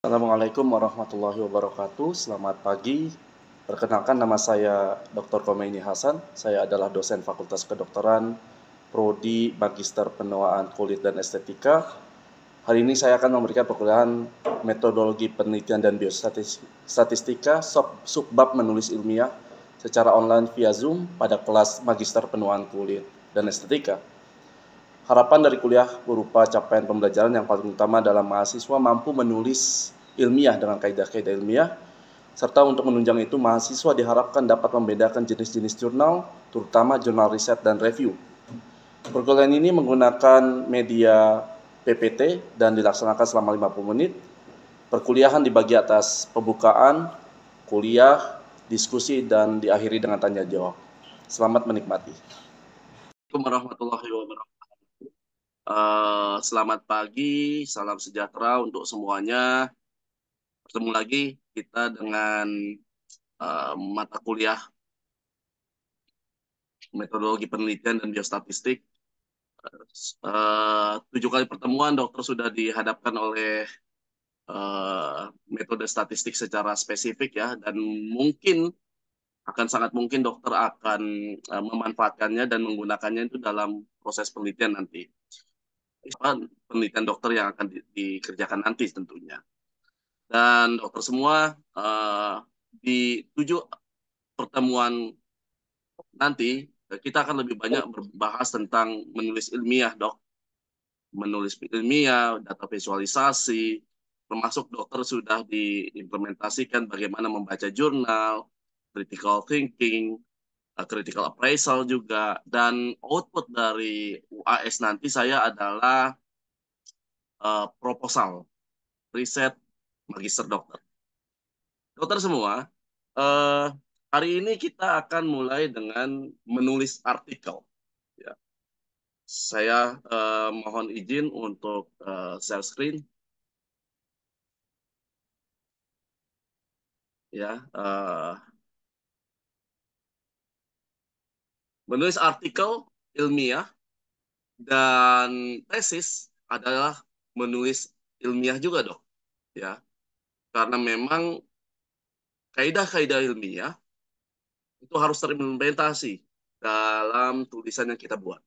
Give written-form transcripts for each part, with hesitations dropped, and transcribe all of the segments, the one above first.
Assalamualaikum warahmatullahi wabarakatuh. Selamat pagi. Perkenalkan, nama saya Dr. Khomeini Hasan. Saya adalah dosen Fakultas Kedokteran, Prodi Magister Penuaan Kulit dan Estetika. Hari ini saya akan memberikan perkuliahan Metodologi Penelitian dan Biostatistika subbab menulis ilmiah secara online via Zoom pada kelas Magister Penuaan Kulit dan Estetika. Harapan dari kuliah berupa capaian pembelajaran yang paling utama dalam mahasiswa mampu menulis ilmiah dengan kaidah-kaidah ilmiah, serta untuk menunjang itu mahasiswa diharapkan dapat membedakan jenis-jenis jurnal, terutama jurnal riset dan review. Perkuliahan ini menggunakan media PPT dan dilaksanakan selama 50 menit. Perkuliahan dibagi atas pembukaan, kuliah, diskusi, dan diakhiri dengan tanya jawab. Selamat menikmati. Assalamualaikum warahmatullahi wabarakatuh. Selamat pagi, salam sejahtera untuk semuanya. Bertemu lagi kita dengan mata kuliah Metodologi Penelitian dan Biostatistik. 7 kali pertemuan dokter sudah dihadapkan oleh metode statistik secara spesifik ya, dan mungkin sangat mungkin dokter akan memanfaatkannya dan menggunakannya itu dalam proses penelitian nanti. Penelitian dokter yang akan dikerjakan nanti tentunya. Dan dokter semua di 7 pertemuan nanti kita akan lebih banyak berbahas tentang menulis ilmiah, dok. Menulis ilmiah, data visualisasi, termasuk dokter sudah diimplementasikan bagaimana membaca jurnal, critical thinking, critical appraisal juga, dan output dari UAS nanti saya adalah proposal riset magister dokter. Dokter semua, hari ini kita akan mulai dengan menulis artikel. Ya. Saya mohon izin untuk share screen. Ya, menulis artikel ilmiah dan tesis adalah menulis ilmiah juga, dok. Ya, karena memang kaidah-kaidah ilmiah itu harus terimplementasi dalam tulisan yang kita buat.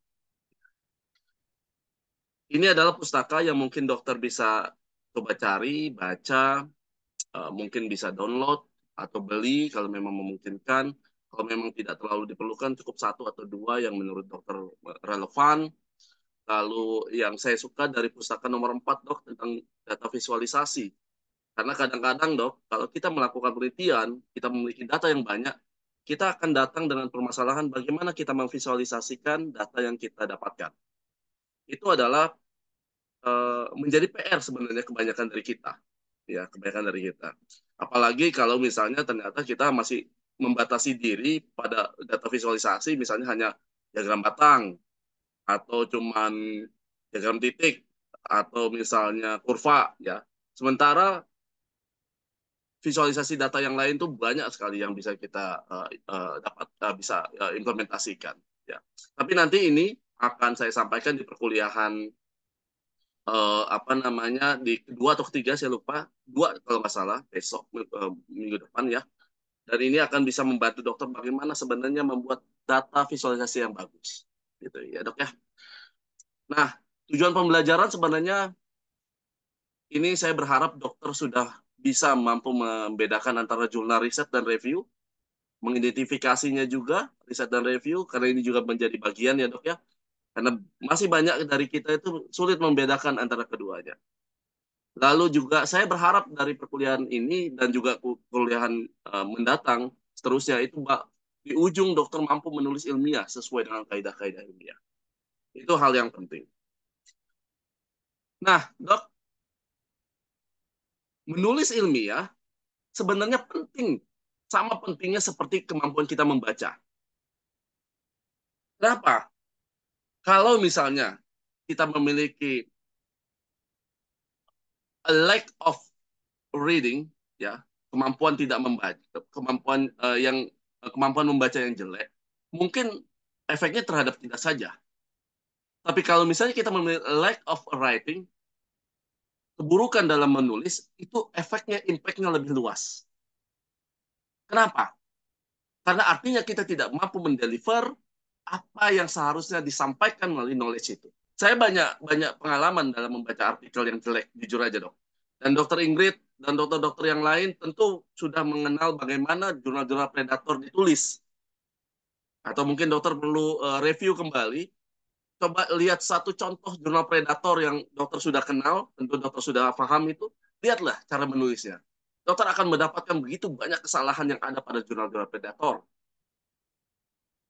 Ini adalah pustaka yang mungkin dokter bisa coba cari, baca, mungkin bisa download atau beli kalau memang memungkinkan. Kalau memang tidak terlalu diperlukan, cukup 1 atau 2 yang menurut dokter relevan. Lalu yang saya suka dari pustaka nomor 4, dok, tentang data visualisasi. Karena kadang-kadang, dok, kalau kita melakukan penelitian, kita memiliki data yang banyak, kita akan datang dengan permasalahan bagaimana kita memvisualisasikan data yang kita dapatkan. Itu adalah menjadi PR sebenarnya kebanyakan dari kita. Ya, kebanyakan dari kita. Apalagi kalau misalnya ternyata kita masih membatasi diri pada data visualisasi, misalnya hanya diagram batang, atau cuman diagram titik, atau misalnya kurva, ya. Sementara visualisasi data yang lain tuh banyak sekali yang bisa kita dapat bisa implementasikan. Ya. Tapi nanti ini akan saya sampaikan di perkuliahan apa namanya di kedua atau ketiga, saya lupa, 2 kalau nggak salah, besok minggu depan ya. Dan ini akan bisa membantu dokter bagaimana sebenarnya membuat data visualisasi yang bagus, gitu ya, dok ya. Nah, tujuan pembelajaran sebenarnya ini saya berharap dokter sudah bisa mampu membedakan antara jurnal riset dan review, mengidentifikasinya juga riset dan review, karena ini juga menjadi bagian ya, dok ya. Karena masih banyak dari kita itu sulit membedakan antara keduanya. Lalu juga saya berharap dari perkuliahan ini dan juga kuliahan mendatang seterusnya itu di ujung dokter mampu menulis ilmiah sesuai dengan kaidah-kaidah ilmiah. Itu hal yang penting. Nah, dok, menulis ilmiah sebenarnya penting, sama pentingnya seperti kemampuan kita membaca. Kenapa? Kalau misalnya kita memiliki a lack of reading, ya, kemampuan tidak membaca, kemampuan membaca yang jelek, mungkin efeknya terhadap kita saja. Tapi kalau misalnya kita memiliki lack of writing, keburukan dalam menulis itu efeknya, impact-nya lebih luas. Kenapa? Karena artinya kita tidak mampu mendeliver apa yang seharusnya disampaikan melalui knowledge itu. Saya banyak banyak pengalaman dalam membaca artikel yang jelek, jujur aja dok. Dan dokter Ingrid dan dokter-dokter yang lain tentu sudah mengenal bagaimana jurnal-jurnal predator ditulis. Atau mungkin dokter perlu review kembali. Coba lihat satu contoh jurnal predator yang dokter sudah kenal, tentu dokter sudah paham itu. Lihatlah cara menulisnya. Dokter akan mendapatkan begitu banyak kesalahan yang ada pada jurnal-jurnal predator.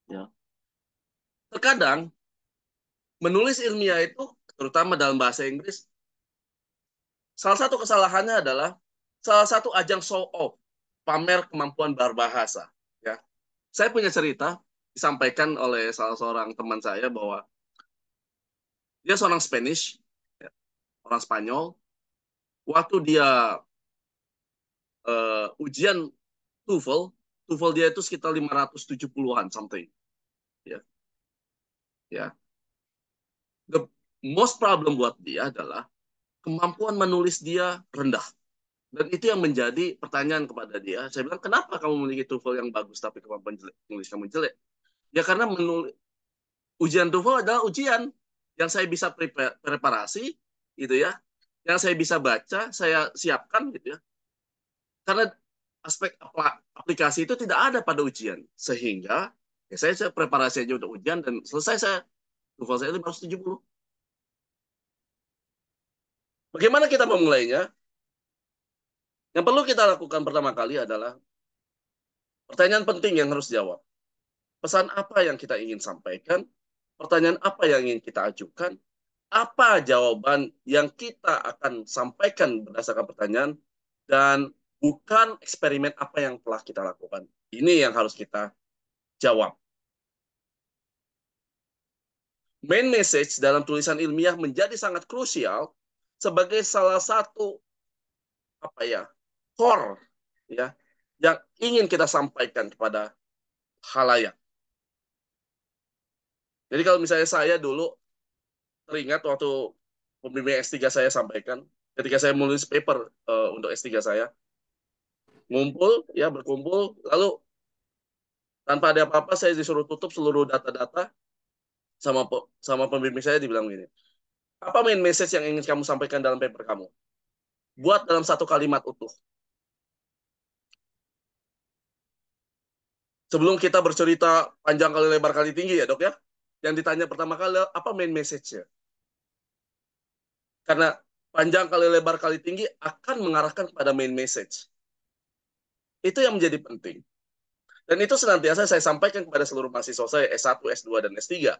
Ya. Terkadang menulis ilmiah itu, terutama dalam bahasa Inggris, salah satu kesalahannya adalah salah satu ajang show off, pamer kemampuan berbahasa. Ya, saya punya cerita disampaikan oleh salah seorang teman saya bahwa dia seorang Spanish, ya, orang Spanyol. Waktu dia ujian TOEFL, TOEFL dia itu sekitar 570-an something. Ya, ya. The most problem buat dia adalah kemampuan menulis dia rendah. Dan itu yang menjadi pertanyaan kepada dia. Saya bilang, kenapa kamu memiliki TOEFL yang bagus tapi kemampuan tulis kamu jelek? Ya karena ujian TOEFL adalah ujian yang saya bisa preparasi, gitu ya. Yang saya bisa baca, saya siapkan, gitu ya. Karena aspek aplikasi itu tidak ada pada ujian. Sehingga ya saya preparasi aja untuk ujian dan selesai saya TOEFL saya 570. Bagaimana kita memulainya? Yang perlu kita lakukan pertama kali adalah pertanyaan penting yang harus dijawab. Pesan apa yang kita ingin sampaikan, pertanyaan apa yang ingin kita ajukan, apa jawaban yang kita akan sampaikan berdasarkan pertanyaan, dan bukan eksperimen apa yang telah kita lakukan. Ini yang harus kita jawab. Main message dalam tulisan ilmiah menjadi sangat krusial sebagai salah satu apa ya core ya yang ingin kita sampaikan kepada halayak. Jadi kalau misalnya saya dulu teringat waktu pembimbing S3 saya sampaikan, ketika saya menulis paper untuk S3 saya, ngumpul, ya berkumpul, lalu tanpa ada apa-apa saya disuruh tutup seluruh data-data sama sama pembimbing saya dibilang gini, apa main message yang ingin kamu sampaikan dalam paper kamu? Buat dalam satu kalimat utuh. Sebelum kita bercerita panjang kali lebar kali tinggi ya dok ya, yang ditanya pertama kali apa main message-nya? Karena panjang kali lebar kali tinggi akan mengarahkan kepada main message. Itu yang menjadi penting. Dan itu senantiasa saya sampaikan kepada seluruh mahasiswa saya S1, S2, dan S3.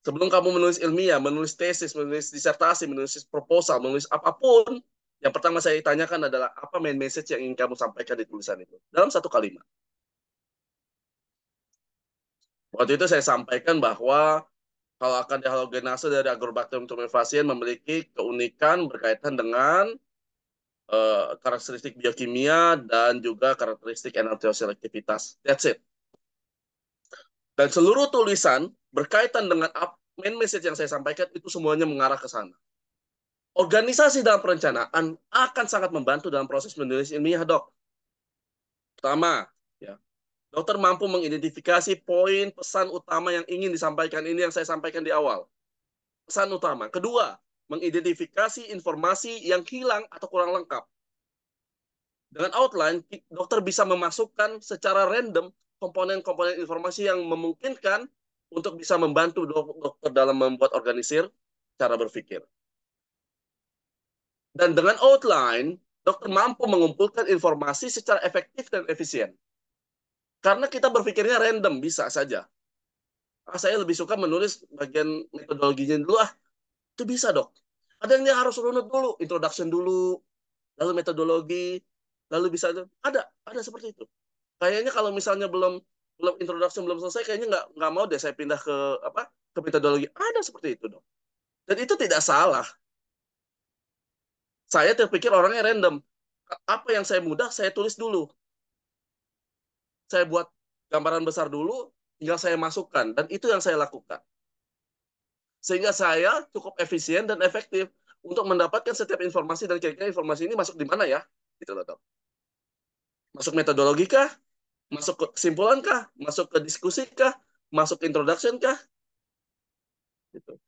Sebelum kamu menulis ilmiah, menulis tesis, menulis disertasi, menulis proposal, menulis apapun, yang pertama saya tanyakan adalah apa main message yang ingin kamu sampaikan di tulisan itu. Dalam satu kalimat. Waktu itu saya sampaikan bahwa kalau akan dihalogenase dari Agrobacterium tumefaciens memiliki keunikan berkaitan dengan karakteristik biokimia dan juga karakteristik enantioselektivitas. That's it. Dan seluruh tulisan berkaitan dengan main message yang saya sampaikan itu semuanya mengarah ke sana. Organisasi dalam perencanaan akan sangat membantu dalam proses menulis ilmiah, dok. Pertama, ya, dokter mampu mengidentifikasi poin pesan utama yang ingin disampaikan ini yang saya sampaikan di awal. Pesan utama. Kedua, mengidentifikasi informasi yang hilang atau kurang lengkap. Dengan outline, dokter bisa memasukkan secara random komponen-komponen informasi yang memungkinkan untuk bisa membantu dokter dalam membuat organisir cara berpikir. Dan dengan outline, dokter mampu mengumpulkan informasi secara efektif dan efisien. Karena kita berpikirnya random, bisa saja. Saya lebih suka menulis bagian metodologinya dulu. Itu bisa, dok. Ada yang dia harus runut dulu, introduction dulu, lalu metodologi, lalu bisa ada seperti itu. Kayaknya kalau misalnya belum belum introduction belum selesai, kayaknya nggak mau deh saya pindah ke apa ke metodologi. Ada seperti itu, dok. Dan itu tidak salah. Saya terpikir orangnya random. Apa yang saya mudah, saya tulis dulu. Saya buat gambaran besar dulu, tinggal saya masukkan. Dan itu yang saya lakukan. Sehingga saya cukup efisien dan efektif. untuk mendapatkan setiap informasi dan kira-kira informasi ini masuk di mana ya? Gitu loh, Dok. Masuk metodologi kah? Masuk ke kesimpulan kah? Masuk ke diskusi kah? Masuk ke introduction kah? Gitu.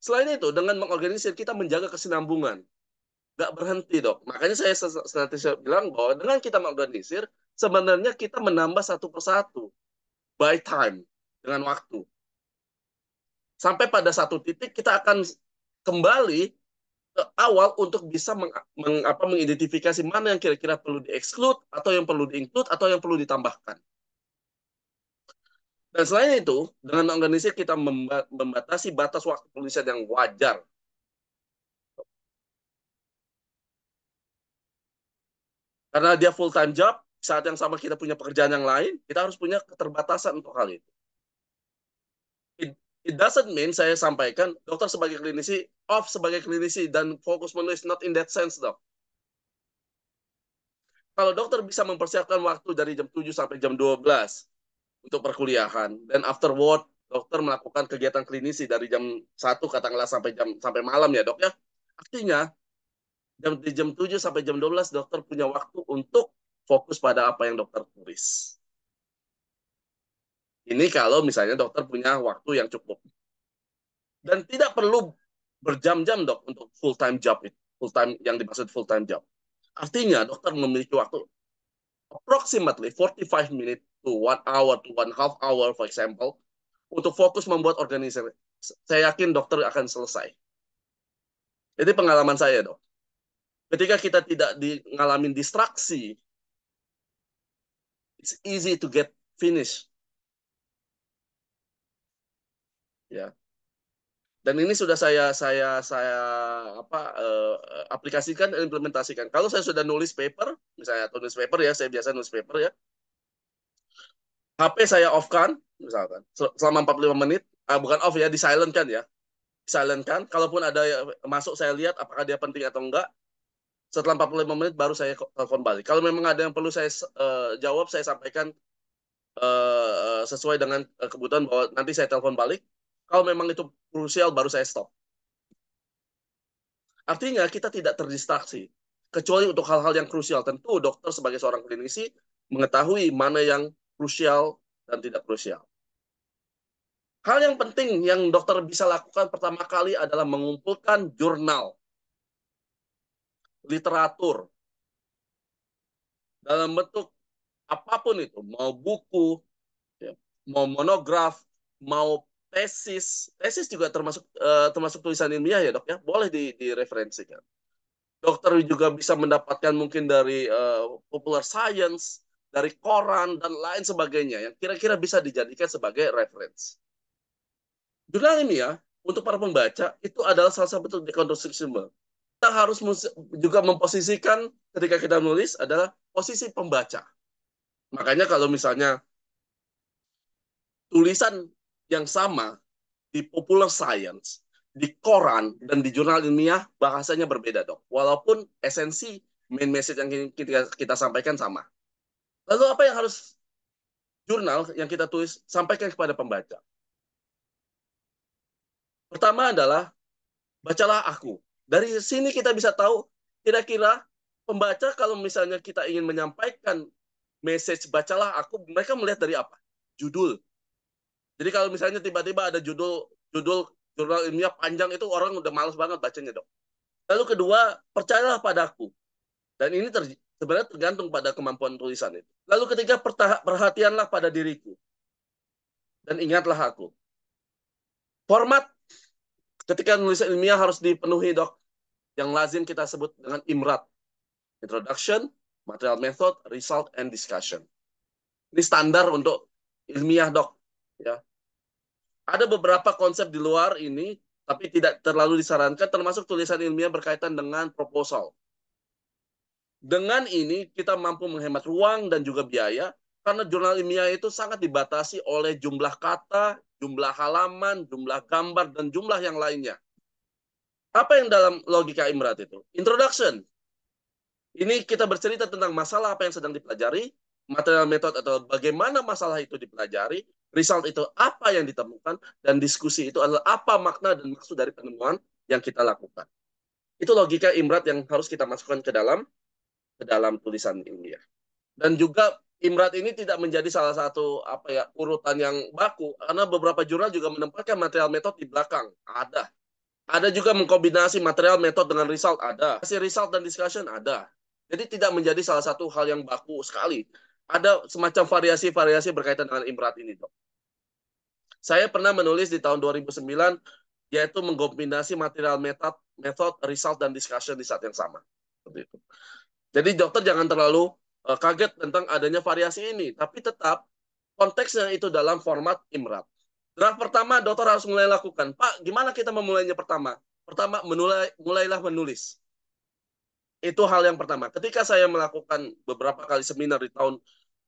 Selain itu, dengan mengorganisir, kita menjaga kesinambungan. Nggak berhenti, Dok. Makanya saya senantiasa bilang bahwa dengan kita mengorganisir, sebenarnya kita menambah satu persatu. By time. Dengan waktu. Sampai pada satu titik, kita akan kembali ke awal untuk bisa mengidentifikasi mana yang kira-kira perlu di-exclude, atau yang perlu di-include, atau yang perlu ditambahkan. Dan selain itu, dengan organisasi kita membatasi batas waktu penulisan yang wajar. Karena dia full time job, saat yang sama kita punya pekerjaan yang lain, kita harus punya keterbatasan untuk hal itu. It doesn't mean saya sampaikan dokter sebagai klinisi, off sebagai klinisi, dan fokus menulis, not in that sense, dok. Kalau dokter bisa mempersiapkan waktu dari jam 7 sampai jam 12 untuk perkuliahan, dan afterward dokter melakukan kegiatan klinisi dari jam 1 katakanlah sampai malam ya, Dok ya. Artinya di jam 7 sampai jam 12 dokter punya waktu untuk fokus pada apa yang dokter tulis. Ini kalau misalnya dokter punya waktu yang cukup. Dan tidak perlu berjam-jam, Dok, untuk full time job itu. Full time yang dimaksud full time job. Artinya dokter memiliki waktu approximately 45 minutes to 1 hour to 1/2 hour, for example, untuk fokus membuat organisasi. Saya yakin dokter akan selesai. Jadi pengalaman saya, Dok. Ketika kita tidak ngalamin distraksi, it's easy to get finished. Ya. Dan ini sudah saya aplikasikan dan implementasikan. Kalau saya sudah nulis paper, misalnya tulis paper ya, saya biasa nulis paper ya. HP saya off-kan, misalkan, selama 45 menit, bukan off ya, di silent kan ya. Silent kan, kalaupun ada masuk saya lihat apakah dia penting atau enggak. Setelah 45 menit baru saya telepon balik. Kalau memang ada yang perlu saya jawab, saya sampaikan sesuai dengan kebutuhan bahwa nanti saya telepon balik. Kalau memang itu krusial baru saya stop. Artinya kita tidak terdistraksi. Kecuali untuk hal-hal yang krusial. Tentu dokter sebagai seorang klinisi mengetahui mana yang krusial dan tidak krusial. Hal yang penting yang dokter bisa lakukan pertama kali adalah mengumpulkan jurnal, literatur, dalam bentuk apapun itu. Mau buku, ya, mau monograf, mau tesis. Tesis juga termasuk tulisan ilmiah ya, Dok ya. Boleh direferensikan. Dokter juga bisa mendapatkan mungkin dari popular science, dari koran dan lain sebagainya yang kira-kira bisa dijadikan sebagai reference. Jurnal ilmiah untuk para pembaca itu adalah salah satu bentuk dekonstruksisme. Kita harus juga memposisikan ketika kita menulis adalah posisi pembaca. Makanya kalau misalnya tulisan yang sama di popular science, di koran, dan di jurnal ilmiah, bahasanya berbeda, Dok. Walaupun esensi main message yang kita sampaikan sama. Lalu apa yang harus jurnal yang kita tulis sampaikan kepada pembaca? Pertama adalah, bacalah aku. Dari sini kita bisa tahu, kira-kira pembaca kalau misalnya kita ingin menyampaikan message bacalah aku, mereka melihat dari apa? Judul. Jadi kalau misalnya tiba-tiba ada judul jurnal ilmiah panjang, itu orang udah males banget bacanya, Dok. Lalu kedua, percayalah padaku. Dan ini sebenarnya tergantung pada kemampuan tulisan itu. Lalu ketiga, perhatianlah pada diriku. Dan ingatlah aku. Format ketika nulis ilmiah harus dipenuhi, Dok. Yang lazim kita sebut dengan IMRAD. Introduction, Material Method, Result, and Discussion. Ini standar untuk ilmiah, Dok. Ya. Ada beberapa konsep di luar ini, tapi tidak terlalu disarankan, termasuk tulisan ilmiah berkaitan dengan proposal. Dengan ini, kita mampu menghemat ruang dan juga biaya, karena jurnal ilmiah itu sangat dibatasi oleh jumlah kata, jumlah halaman, jumlah gambar, dan jumlah yang lainnya. Apa yang dalam logika IMRAD itu? Introduction. Ini kita bercerita tentang masalah apa yang sedang dipelajari, material method atau bagaimana masalah itu dipelajari, result itu apa yang ditemukan, dan diskusi itu adalah apa makna dan maksud dari penemuan yang kita lakukan. Itu logika Imrat yang harus kita masukkan ke dalam tulisan ilmiah. Dan juga Imrat ini tidak menjadi salah satu urutan yang baku, karena beberapa jurnal juga menempatkan material metode di belakang. Ada juga mengkombinasi material metode dengan result, ada. Result dan discussion ada. Jadi tidak menjadi salah satu hal yang baku sekali. Ada semacam variasi-variasi berkaitan dengan Imrat ini, Dok. Saya pernah menulis di tahun 2009, yaitu mengkombinasi material metode, result, dan discussion di saat yang sama. Seperti itu. Jadi dokter jangan terlalu kaget tentang adanya variasi ini, tapi tetap konteksnya itu dalam format Imrat. Draft pertama dokter harus mulai lakukan. Pak, gimana kita memulainya pertama? Pertama, mulailah menulis. Itu hal yang pertama. Ketika saya melakukan beberapa kali seminar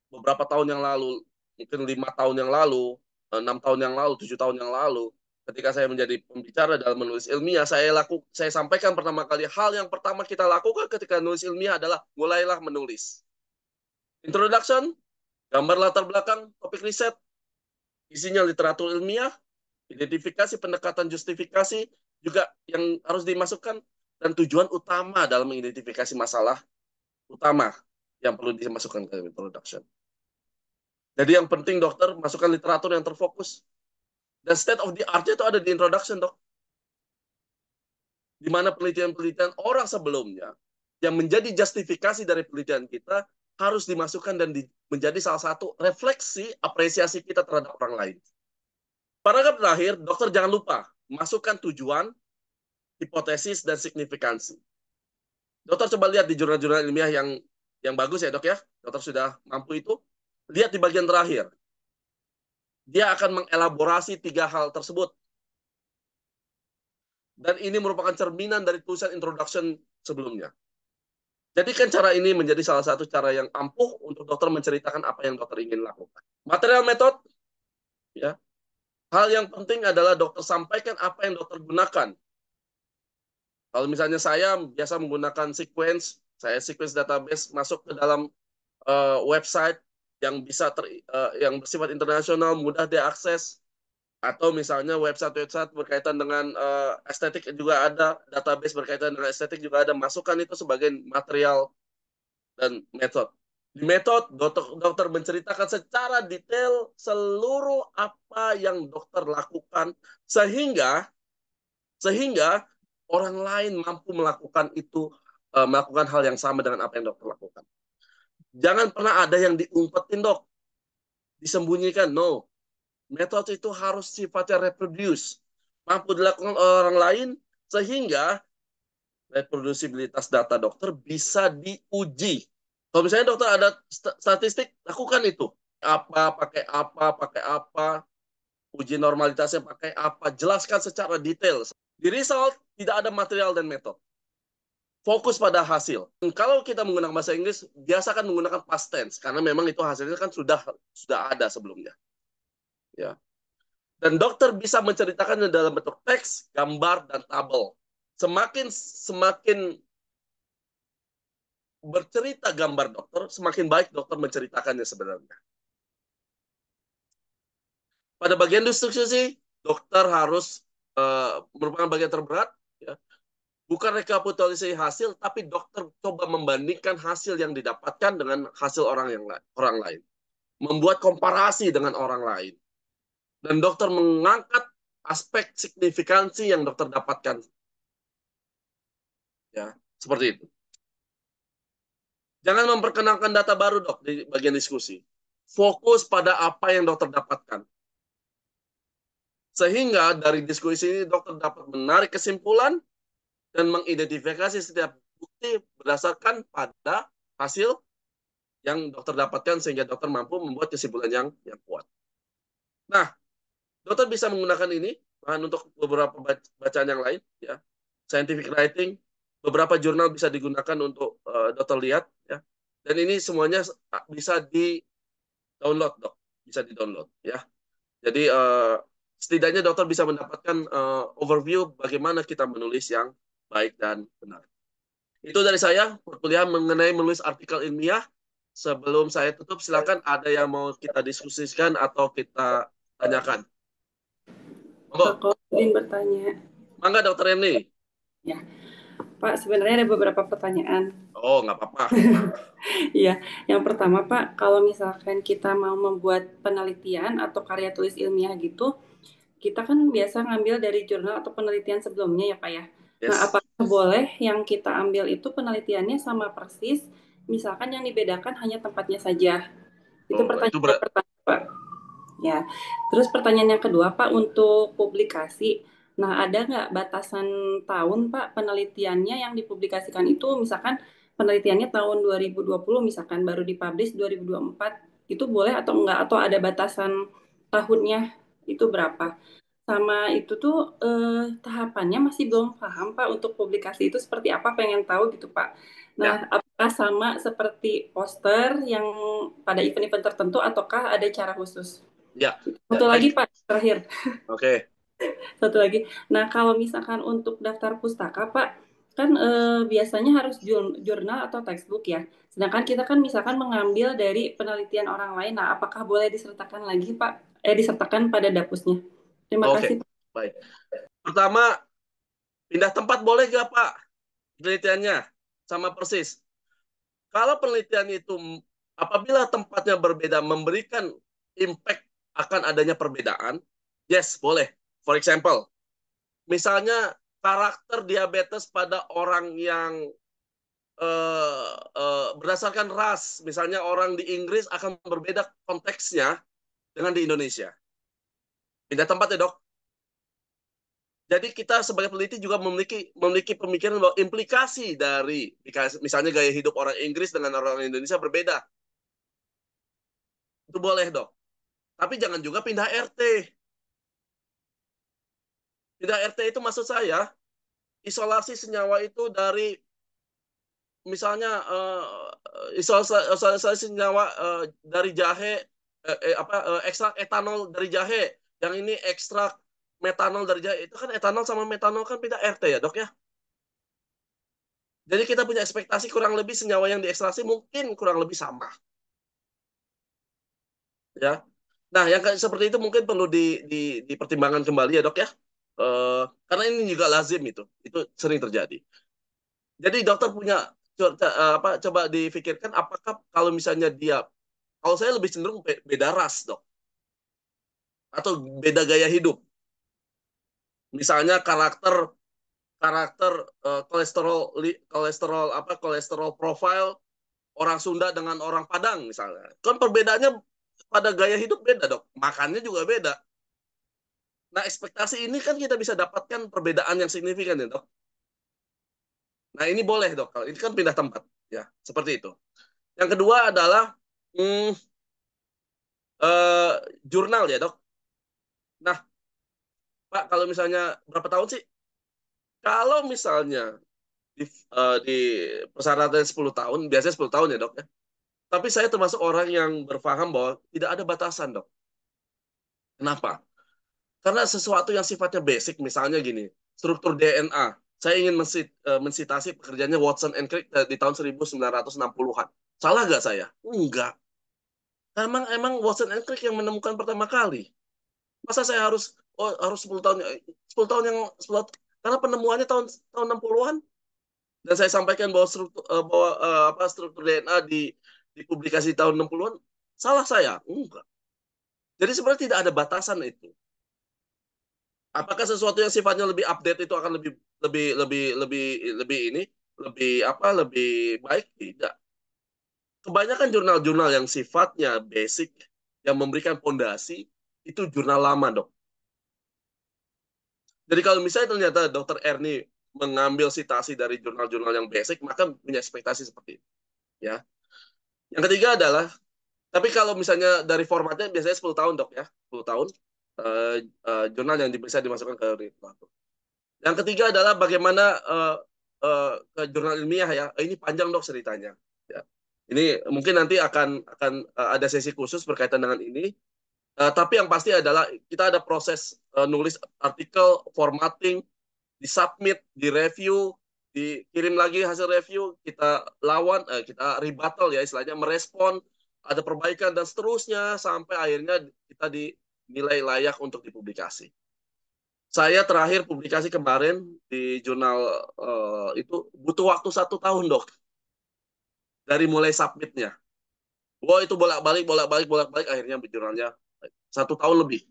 beberapa tahun yang lalu, mungkin 5 tahun yang lalu, 6 tahun yang lalu, 7 tahun yang lalu, ketika saya menjadi pembicara dalam menulis ilmiah, saya sampaikan pertama kali, hal yang pertama kita lakukan ketika menulis ilmiah adalah mulailah menulis. Introduction, gambar latar belakang, topik riset, isinya literatur ilmiah, identifikasi, pendekatan justifikasi, juga yang harus dimasukkan, dan tujuan utama dalam mengidentifikasi masalah utama yang perlu dimasukkan ke introduction. Jadi yang penting dokter masukkan literatur yang terfokus. Dan state of the art itu ada di introduction, Dok. Di mana penelitian-penelitian orang sebelumnya yang menjadi justifikasi dari penelitian kita harus dimasukkan dan menjadi salah satu refleksi apresiasi kita terhadap orang lain. Paragraf terakhir, dokter jangan lupa masukkan tujuan, hipotesis, dan signifikansi. Dokter coba lihat di jurnal-jurnal ilmiah yang bagus ya, Dok ya. Dokter sudah mampu itu. Lihat di bagian terakhir. Dia akan mengelaborasi 3 hal tersebut. Dan ini merupakan cerminan dari tulisan introduction sebelumnya. Jadikan cara ini menjadi salah satu cara yang ampuh untuk dokter menceritakan apa yang dokter ingin lakukan. Material metode, ya. Hal yang penting adalah dokter sampaikan apa yang dokter gunakan. Kalau misalnya saya biasa menggunakan saya sequence database masuk ke dalam website yang yang bersifat internasional, mudah diakses, atau misalnya website-website berkaitan dengan estetik juga ada, database berkaitan dengan estetik juga ada, masukkan itu sebagai material dan metode. Di metode, dokter menceritakan secara detail seluruh apa yang dokter lakukan sehingga orang lain mampu melakukan melakukan hal yang sama dengan apa yang dokter lakukan. Jangan pernah ada yang diumpetin, Dok. Disembunyikan, no. Metode itu harus sifatnya reproduce. Mampu dilakukan orang lain sehingga reproducibilitas data dokter bisa diuji. Kalau misalnya dokter ada statistik, lakukan itu. Pakai apa, uji normalitasnya pakai apa, jelaskan secara detail. Di result, tidak ada material dan metode. Fokus pada hasil. Kalau kita menggunakan bahasa Inggris, biasakan menggunakan past tense karena memang itu hasilnya kan sudah ada sebelumnya. Ya. Dan dokter bisa menceritakannya dalam bentuk teks, gambar, dan tabel. Semakin bercerita gambar dokter, semakin baik dokter menceritakannya sebenarnya. Pada bagian diskusi, dokter harus merupakan bagian terberat, ya. Bukan rekapitulasi hasil, tapi dokter coba membandingkan hasil yang didapatkan dengan hasil orang lain. Membuat komparasi dengan orang lain. Dan dokter mengangkat aspek signifikansi yang dokter dapatkan. Ya, seperti itu. Jangan memperkenalkan data baru, Dok, di bagian diskusi. Fokus pada apa yang dokter dapatkan. Sehingga dari diskusi ini dokter dapat menarik kesimpulan dan mengidentifikasi setiap bukti berdasarkan pada hasil yang dokter dapatkan sehingga dokter mampu membuat kesimpulan yang kuat. Nah, dokter bisa menggunakan ini bahan untuk beberapa bacaan yang lain, ya. Scientific writing, beberapa jurnal bisa digunakan untuk dokter lihat, ya. Dan ini semuanya bisa di-download, Dok. Bisa di-download, ya. Jadi setidaknya dokter bisa mendapatkan overview bagaimana kita menulis yang baik dan benar. Itu dari saya, perkuliahan mengenai menulis artikel ilmiah. Sebelum saya tutup, silakan ada yang mau kita diskusikan atau kita tanyakan. Aku ingin bertanya. Mangga, Dokter Emni. Ya, Pak, sebenarnya ada beberapa pertanyaan. Oh, nggak apa-apa. Iya, yang pertama Pak, kalau misalkan kita mau membuat penelitian atau karya tulis ilmiah gitu, kita kan biasa ngambil dari jurnal atau penelitian sebelumnya ya Pak ya. Nah, Yes. apakah boleh yang kita ambil itu penelitiannya sama persis, misalkan yang dibedakan hanya tempatnya saja? Itu Oh, itu pertanyaan pertama Pak. Ya, terus pertanyaan yang kedua Pak, untuk publikasi. Nah, ada nggak batasan tahun Pak penelitiannya yang dipublikasikan itu, misalkan penelitiannya tahun 2020, misalkan baru dipublish 2024, itu boleh atau enggak? Atau ada batasan tahunnya itu berapa? Sama itu tuh tahapannya masih belum paham Pak, untuk publikasi itu seperti apa, pengen tahu gitu Pak. ya, Nah, apakah sama seperti poster yang pada event-event tertentu ataukah ada cara khusus? ya. Satu lagi Baik. Pak, terakhir. Oke. Satu lagi. Nah, kalau misalkan untuk daftar pustaka Pak, kan biasanya harus jurnal atau textbook ya. Sedangkan kita kan misalkan mengambil dari penelitian orang lain. Nah, apakah boleh disertakan lagi Pak? Disertakan pada dapusnya. Terima Oke. kasih Pak. Baik. Pertama, pindah tempat boleh nggak, Pak? Penelitiannya sama persis. Kalau penelitian itu apabila tempatnya berbeda memberikan impact akan adanya perbedaan, yes, boleh. For example, misalnya karakter diabetes pada orang yang berdasarkan ras, misalnya orang di Inggris akan berbeda konteksnya dengan di Indonesia. Pindah tempat ya dok. Jadi kita sebagai peneliti juga memiliki pemikiran bahwa implikasi dari misalnya gaya hidup orang Inggris dengan orang Indonesia berbeda. Itu boleh dok. Tapi jangan juga pindah RT. Pindah RT itu maksud saya isolasi senyawa itu dari misalnya isolasi senyawa dari jahe ekstrak etanol dari jahe. Yang ini ekstrak metanol dari jahe. Itu kan etanol sama metanol kan pindah RT ya dok ya. Jadi kita punya ekspektasi kurang lebih senyawa yang diekstraksi mungkin kurang lebih sama, ya. Nah, yang seperti itu mungkin perlu dipertimbangkan kembali ya dok ya, karena ini juga lazim itu sering terjadi. Jadi dokter punya coba difikirkan apakah kalau misalnya kalau saya lebih cenderung beda ras dok, atau beda gaya hidup, misalnya karakter karakter kolesterol kolesterol profile orang Sunda dengan orang Padang misalnya. Kan perbedaannya pada gaya hidup beda, Dok. Makannya juga beda. Nah, ekspektasi ini kan kita bisa dapatkan perbedaan yang signifikan ya, Dok. Nah, ini boleh, Dok. Kalau ini kan pindah tempat, ya. Seperti itu. Yang kedua adalah hmm, jurnal ya, Dok. Nah, Pak, kalau misalnya berapa tahun sih? Kalau misalnya di persyaratan 10 tahun, biasanya 10 tahun ya, Dok ya. Tapi saya termasuk orang yang berpaham bahwa tidak ada batasan, Dok. Kenapa? Karena sesuatu yang sifatnya basic, misalnya gini, struktur DNA. Saya ingin mensitasi pekerjaannya Watson and Crick di tahun 1960-an. Salah nggak saya? Enggak. Emang Watson and Crick yang menemukan pertama kali. Masa saya harus 10 tahun 10 tahun yang 10 karena penemuannya tahun tahun 60-an dan saya sampaikan bahwa struktur DNA dipublikasi tahun 60-an. Salah saya? Enggak. Jadi sebenarnya tidak ada batasan itu. Apakah sesuatu yang sifatnya lebih update itu akan lebih lebih lebih lebih lebih ini lebih baik? Tidak. Kebanyakan jurnal-jurnal yang sifatnya basic yang memberikan fondasi itu jurnal lama dok. Jadi kalau misalnya ternyata dokter Erni mengambil citasi dari jurnal-jurnal yang basic maka punya ekspektasi seperti itu ya. Yang ketiga adalah tapi kalau misalnya dari formatnya biasanya 10 tahun dok ya, 10 tahun jurnal yang bisa dimasukkan ke literatur. Yang ketiga adalah bagaimana ke jurnal ilmiah ya. Ini panjang dok ceritanya. Ya. Ini mungkin nanti akan ada sesi khusus berkaitan dengan ini. Tapi yang pasti adalah kita ada proses nulis artikel, formatting, disubmit, direview, dikirim lagi hasil review, kita lawan, kita rebuttal ya istilahnya, merespon, ada perbaikan dan seterusnya sampai akhirnya kita dinilai layak untuk dipublikasi. Saya terakhir publikasi kemarin di jurnal itu butuh waktu 1 tahun, Dok, dari mulai submitnya. Wah, itu bolak-balik, akhirnya jurnalnya 1 tahun lebih.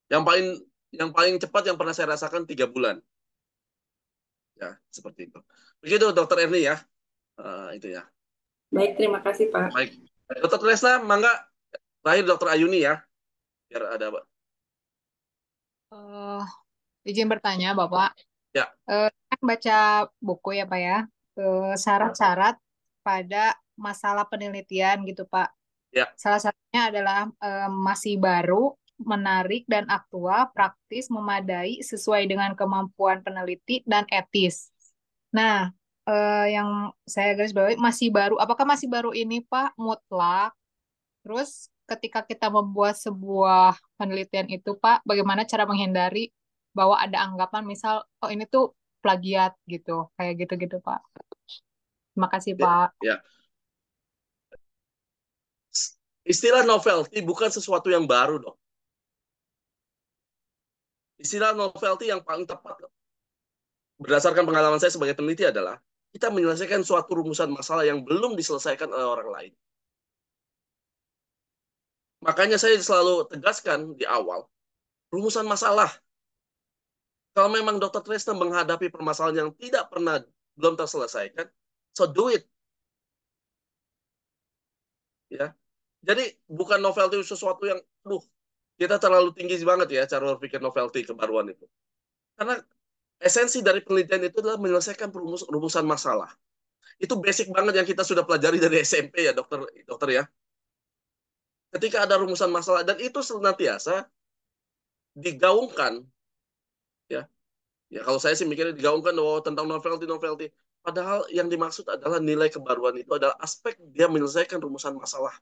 Yang paling cepat yang pernah saya rasakan 3 bulan. Ya, seperti itu. Begitu, Dokter Erni ya. Itu ya. Baik, terima kasih Pak. Baik. Dokter Tresna, mangga. Terakhir Dokter Ayuni ya. Biar ada, Pak. Eh, izin bertanya, Bapak. Ya. Kan baca buku ya, Pak ya. Syarat-syarat pada masalah penelitian gitu, Pak. Ya. Salah satunya adalah masih baru, menarik dan aktual, praktis, memadai, sesuai dengan kemampuan peneliti dan etis. Nah, yang saya garis bawahi masih baru. Apakah masih baru ini, Pak, mutlak? Terus ketika kita membuat sebuah penelitian itu, Pak, bagaimana cara menghindari bahwa ada anggapan misal, oh ini tuh plagiat gitu, kayak gitu-gitu, Pak. Terima kasih, Pak. Ya. Istilah novelty bukan sesuatu yang baru, Dok. Istilah novelty yang paling tepat, Dok, berdasarkan pengalaman saya sebagai peneliti adalah kita menyelesaikan suatu rumusan masalah yang belum diselesaikan oleh orang lain. Makanya saya selalu tegaskan di awal, rumusan masalah. Kalau memang Dr. Tresna menghadapi permasalahan yang tidak pernah belum terselesaikan, so do it. Ya. Jadi bukan novelty sesuatu yang, kita terlalu tinggi banget ya cara berpikir novelty kebaruan itu. Karena esensi dari penelitian itu adalah menyelesaikan rumusan masalah. Itu basic banget yang kita sudah pelajari dari SMP ya, dokter ya. Ketika ada rumusan masalah dan itu senantiasa digaungkan, ya. Ya kalau saya sih mikirnya digaungkan tentang novelty. Padahal yang dimaksud adalah nilai kebaruan itu adalah aspek dia menyelesaikan rumusan masalah.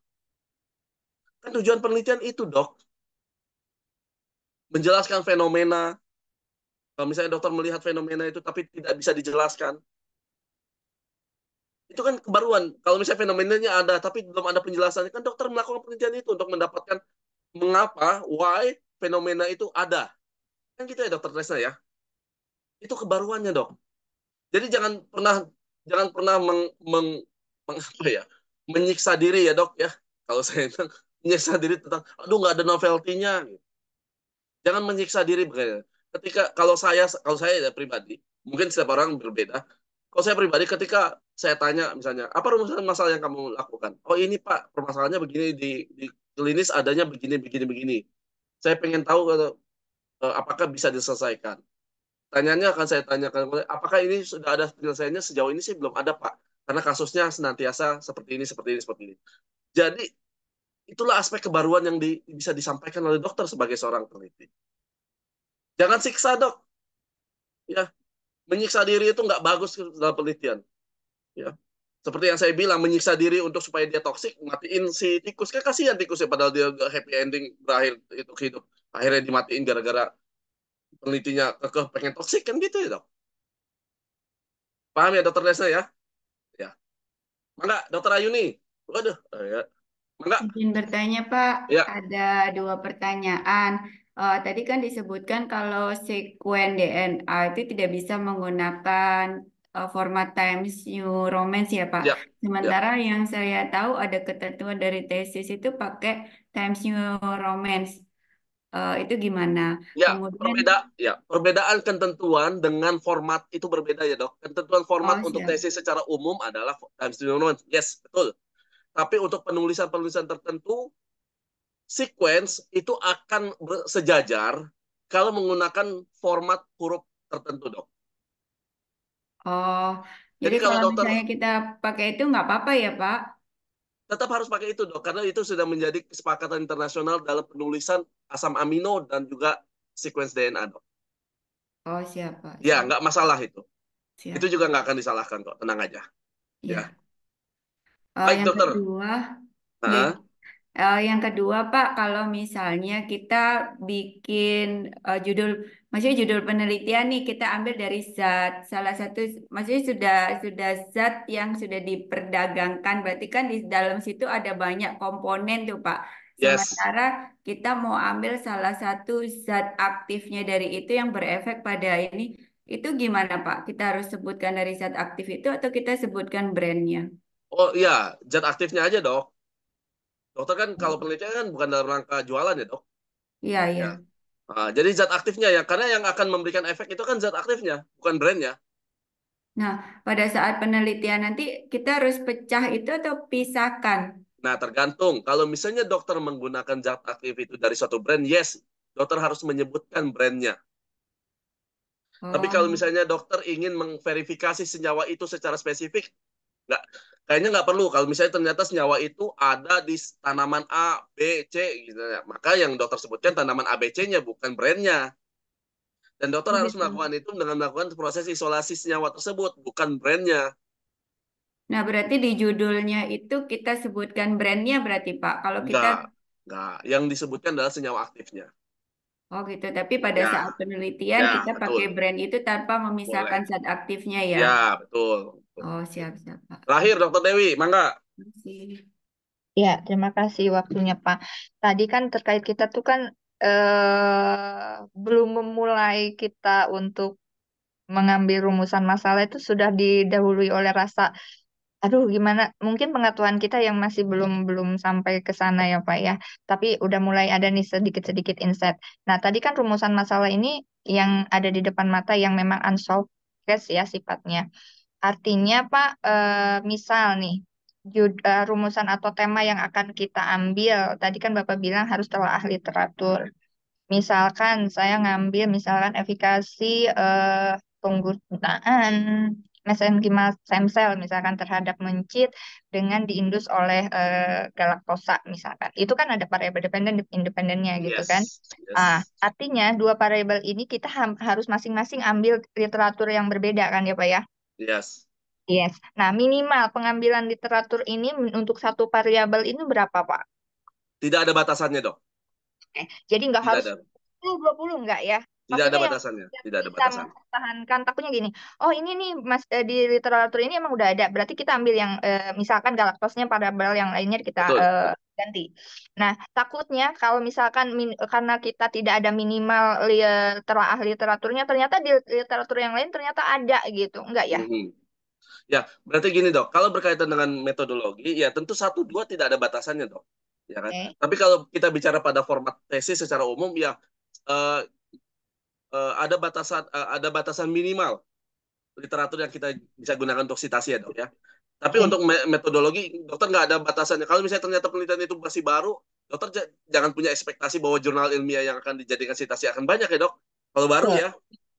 Kan tujuan penelitian itu, Dok. Menjelaskan fenomena. Kalau misalnya dokter melihat fenomena itu tapi tidak bisa dijelaskan, itu kan kebaruan. Kalau misalnya fenomenanya ada tapi belum ada penjelasannya, kan dokter melakukan penelitian itu untuk mendapatkan mengapa, why fenomena itu ada. Kan gitu ya, Dokter Tresna ya. Itu kebaruannya, Dok. Jadi jangan pernah apa ya, menyiksa diri ya, Dok ya. Kalau saya bilang menyiksa diri tentang aduh nggak ada novelty-nya. Jangan menyiksa diri begini. Kalau saya ya, pribadi, mungkin setiap orang berbeda. Kalau saya pribadi, ketika saya tanya misalnya, apa rumusan masalah yang kamu lakukan? Oh ini Pak, permasalahannya begini di klinis adanya begini. Saya pengen tahu apakah bisa diselesaikan. Tanyanya akan saya tanyakan, apakah ini sudah ada penyelesaiannya? Sejauh ini sih belum ada Pak, karena kasusnya senantiasa seperti ini. Jadi itulah aspek kebaruan yang bisa disampaikan oleh dokter sebagai seorang peneliti. Jangan siksa, Dok. Ya, menyiksa diri itu nggak bagus dalam penelitian. Ya, seperti yang saya bilang, menyiksa diri untuk supaya dia toksik, matiin si tikus. Kan kasihan tikusnya, padahal dia happy ending berakhir itu hidup. Akhirnya dimatiin gara-gara penelitinya pengen toksik, kan gitu ya, Dok. Paham ya, Dokter Lesna ya? Ya. Mangga, Dokter Ayuni. Waduh, ya. Mangga. Izin bertanya, Pak. Ya. Ada 2 pertanyaan. Tadi kan disebutkan kalau sekuen DNA itu tidak bisa menggunakan format Times New Roman ya, Pak. Ya. Sementara yang saya tahu ada ketentuan dari tesis itu pakai Times New Roman. Itu gimana? Ya, Kemudian, perbedaan ketentuan dengan format itu berbeda ya, Dok. Ketentuan format untuk siap. tesis secara umum adalah Times New Roman. Yes, betul. Tapi untuk penulisan-penulisan tertentu, sequence itu akan sejajar kalau menggunakan format huruf tertentu, Dok. Oh, Jadi jadi kalau kalau dokter misalnya kita pakai itu nggak apa-apa ya, Pak? tetap harus pakai itu, Dok, karena itu sudah menjadi kesepakatan internasional dalam penulisan asam amino dan juga sequence DNA, Dok. Oh, siap, Pak. Ya, Siap. nggak masalah itu. Siap. Itu juga nggak akan disalahkan kok, tenang aja. Ya. Baik, Yang dokter. kedua, Nah, yang kedua, Pak, kalau misalnya kita bikin maksudnya judul penelitian nih kita ambil dari zat, salah satu, maksudnya sudah zat yang sudah diperdagangkan, berarti kan di dalam situ ada banyak komponen tuh, Pak. Yes. Sementara kita mau ambil salah satu zat aktifnya dari itu yang berefek pada ini, itu gimana Pak? Kita harus sebutkan dari zat aktif itu atau kita sebutkan brandnya? Oh iya, zat aktifnya aja dok. Dokter kan kalau penelitian kan bukan dalam rangka jualan ya dok. Iya, iya. Ya. Jadi zat aktifnya ya, karena yang akan memberikan efek itu kan zat aktifnya, bukan brandnya. Nah, pada saat penelitian nanti kita harus pecah itu atau pisahkan? Nah, tergantung. Kalau misalnya dokter menggunakan zat aktif itu dari suatu brand, yes, dokter harus menyebutkan brandnya. Tapi kalau Oh, misalnya dokter ingin mengverifikasi senyawa itu secara spesifik, nggak, kayaknya nggak perlu. Kalau misalnya ternyata senyawa itu ada di tanaman A, B, C, gitu ya. Maka yang dokter sebutkan tanaman A, B, C-nya, bukan brandnya. Dan dokter oh harus gitu. melakukan itu dengan melakukan proses isolasi senyawa tersebut, bukan brandnya. Nah, berarti di judulnya itu kita sebutkan brandnya berarti Pak. Kalau kita, Nggak, nggak. Yang disebutkan adalah senyawa aktifnya. oh gitu. Tapi pada Ya, saat penelitian ya, kita pakai betul. brand itu tanpa Boleh. memisahkan zat aktifnya ya. Ya, betul. Betul. Oh, siap-siap Pak. Terakhir, Dokter Dewi, mangga. Terima kasih. Ya, terima kasih waktunya, Pak. Tadi kan terkait kita tuh kan belum memulai kita untuk mengambil rumusan masalah itu sudah didahului oleh rasa, aduh gimana, mungkin pengetahuan kita yang masih belum belum sampai ke sana ya, Pak ya. Tapi udah mulai ada nih sedikit-sedikit insight. Nah, tadi kan rumusan masalah ini yang ada di depan mata yang memang unsolved case ya sifatnya. Artinya, Pak, misal nih, rumusan atau tema yang akan kita ambil, tadi kan Bapak bilang harus telaah literatur. Misalkan saya ngambil, misalkan efikasi penggunaan mesenkimal stem cell, misalkan terhadap mencit dengan diindus oleh galaktosa, misalkan. Itu kan ada variabel dependen, independennya gitu kan. Yes, yes, Artinya dua variabel ini kita harus masing-masing ambil literatur yang berbeda kan ya Pak ya? yes. Yes. Nah, minimal pengambilan literatur ini untuk satu variabel ini berapa, Pak? Tidak ada batasannya, Dok. Jadi nggak Tidak harus ada. 10-20 nggak ya? Tidak ada Maksudnya batasannya. yang Tidak ada bisa batasan. mempertahankan, takutnya gini, oh ini nih Mas di literatur ini emang udah ada, berarti kita ambil yang misalkan galaktosnya variabel yang lainnya kita Betul. ganti. Nah, takutnya kalau misalkan karena kita tidak ada minimal telaah literaturnya, ternyata di literatur yang lain ternyata ada gitu, enggak ya? Mhm. Ya, berarti gini, Dok. Kalau berkaitan dengan metodologi, ya tentu 1, 2 tidak ada batasannya, Dok. Ya kan? Oke. Tapi kalau kita bicara pada format tesis secara umum, ya eh, ada batasan minimal literatur yang kita bisa gunakan untuk sitasi ya, Dok ya. Tapi Oke. untuk metodologi, dokter nggak ada batasannya. Kalau misalnya ternyata penelitian itu masih baru, dokter jangan punya ekspektasi bahwa jurnal ilmiah yang akan dijadikan sitasi akan banyak ya, Dok. Kalau baru Betul. ya,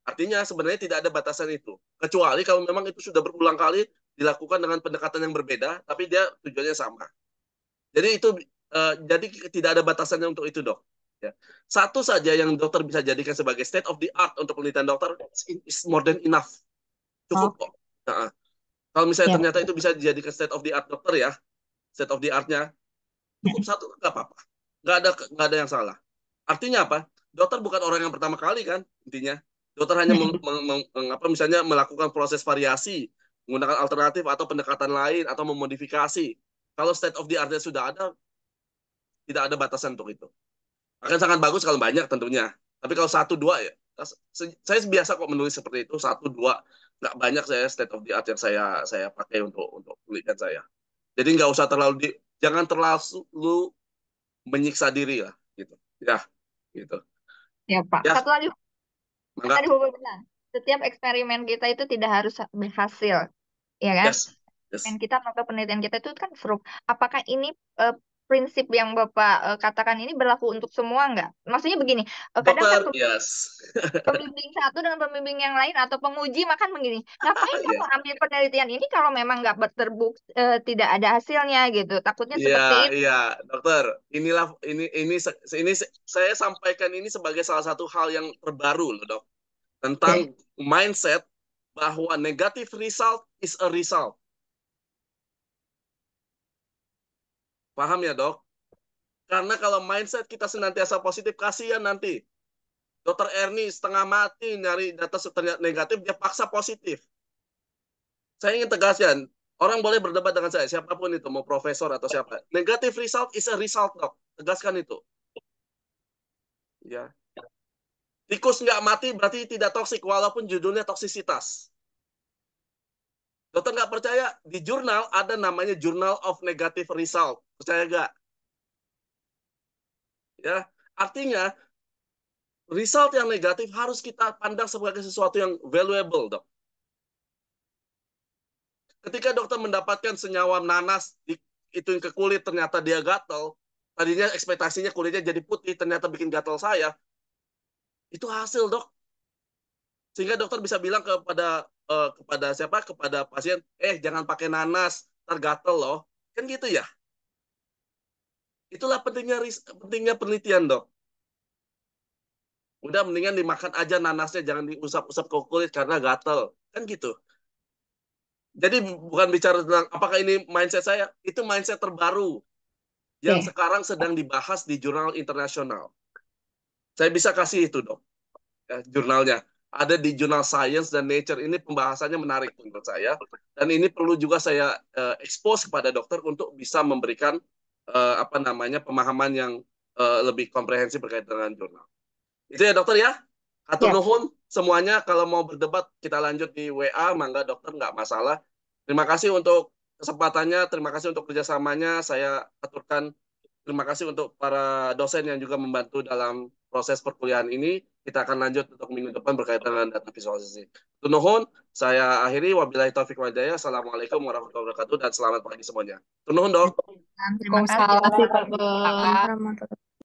artinya sebenarnya tidak ada batasan itu. Kecuali kalau memang itu sudah berulang kali dilakukan dengan pendekatan yang berbeda, tapi dia tujuannya sama. Jadi itu jadi tidak ada batasannya untuk itu, Dok. Ya. Satu saja yang dokter bisa jadikan sebagai state of the art untuk penelitian dokter is more than enough. Cukup Oke. kok. Nah, kalau misalnya Ya. ternyata itu bisa dijadikan state of the art dokter ya, state of the art-nya cukup satu nggak apa-apa, nggak ada yang salah. Artinya apa? Dokter bukan orang yang pertama kali kan intinya. Dokter hanya misalnya melakukan proses variasi, menggunakan alternatif atau pendekatan lain atau memodifikasi. Kalau state of the art-nya sudah ada, tidak ada batasan untuk itu. Akan sangat bagus kalau banyak tentunya. Tapi kalau 1, 2 ya, saya biasa kok menulis seperti itu 1, 2, nggak banyak saya state of the art yang saya pakai untuk penelitian saya. Jadi nggak usah jangan terlalu menyiksa diri lah gitu. Ya, gitu. Ya, Pak. Ya, Satu lagi, tadi mangga. Bapak bilang, setiap eksperimen kita itu tidak harus berhasil, ya kan? Yes. Dan Yes. kita atau penelitian kita itu kan seru. Apakah ini prinsip yang Bapak katakan ini berlaku untuk semua nggak? Maksudnya begini, kadang kan Dokter, yes. pembimbing satu dengan pembimbing yang lain atau penguji makan begini, ngapain kamu Yes. ambil penelitian ini kalau memang nggak tidak ada hasilnya gitu. Takutnya Iya, seperti itu. iya, dokter. Inilah ini saya sampaikan ini sebagai salah satu hal yang terbaru loh, Dok. Tentang Oke. mindset bahwa negative result is a result. Paham ya, Dok? Karena kalau mindset kita senantiasa positif, kasihan nanti. Dokter Erni setengah mati nyari data ternyata negatif, dia paksa positif. Saya ingin tegaskan, Orang boleh berdebat dengan saya, siapapun itu, mau profesor atau siapa. Negative result is a result, dok. Tegaskan itu. Ya. Tikus nggak mati berarti tidak toksik, walaupun judulnya toksisitas. Dokter nggak percaya, di jurnal ada namanya Journal of Negative Result. Percaya nggak? Ya, artinya result yang negatif harus kita pandang sebagai sesuatu yang valuable, dok. Ketika dokter mendapatkan senyawa nanas ituin ke kulit, ternyata dia gatal. Tadinya ekspektasinya kulitnya jadi putih, ternyata bikin gatal saya. Itu hasil, dok. Sehingga dokter bisa bilang kepada siapa? Kepada pasien, jangan pakai nanas, ntar gatal loh. Kan gitu ya. Itulah pentingnya penelitian, dok. Udah mendingan dimakan aja nanasnya, jangan diusap-usap ke kulit karena gatal. Kan gitu. Jadi bukan bicara tentang apakah ini mindset saya, itu mindset terbaru yang sekarang sedang dibahas di jurnal internasional. Saya bisa kasih itu, dok. Jurnalnya. Ada di jurnal Science dan Nature. Ini pembahasannya menarik menurut saya. Dan ini perlu juga saya expose kepada dokter untuk bisa memberikan pemahaman yang lebih komprehensif berkaitan dengan jurnal. Itu ya, dokter ya. Hatur nuhun semuanya. Kalau mau berdebat kita lanjut di WA, mangga dokter, nggak masalah. Terima kasih untuk kesempatannya, terima kasih untuk kerjasamanya. Saya aturkan terima kasih untuk para dosen yang juga membantu dalam proses perkuliahan ini. Kita akan lanjut untuk minggu depan berkaitan dengan data visualisasi. Tunuhun, saya akhiri. Wabillahi taufiq wal hidayah. Assalamualaikum warahmatullahi wabarakatuh dan selamat pagi semuanya. Tunuhun, dok. Terima kasih, Waalaikumsalam Pak. warahmatullahi wabarakatuh.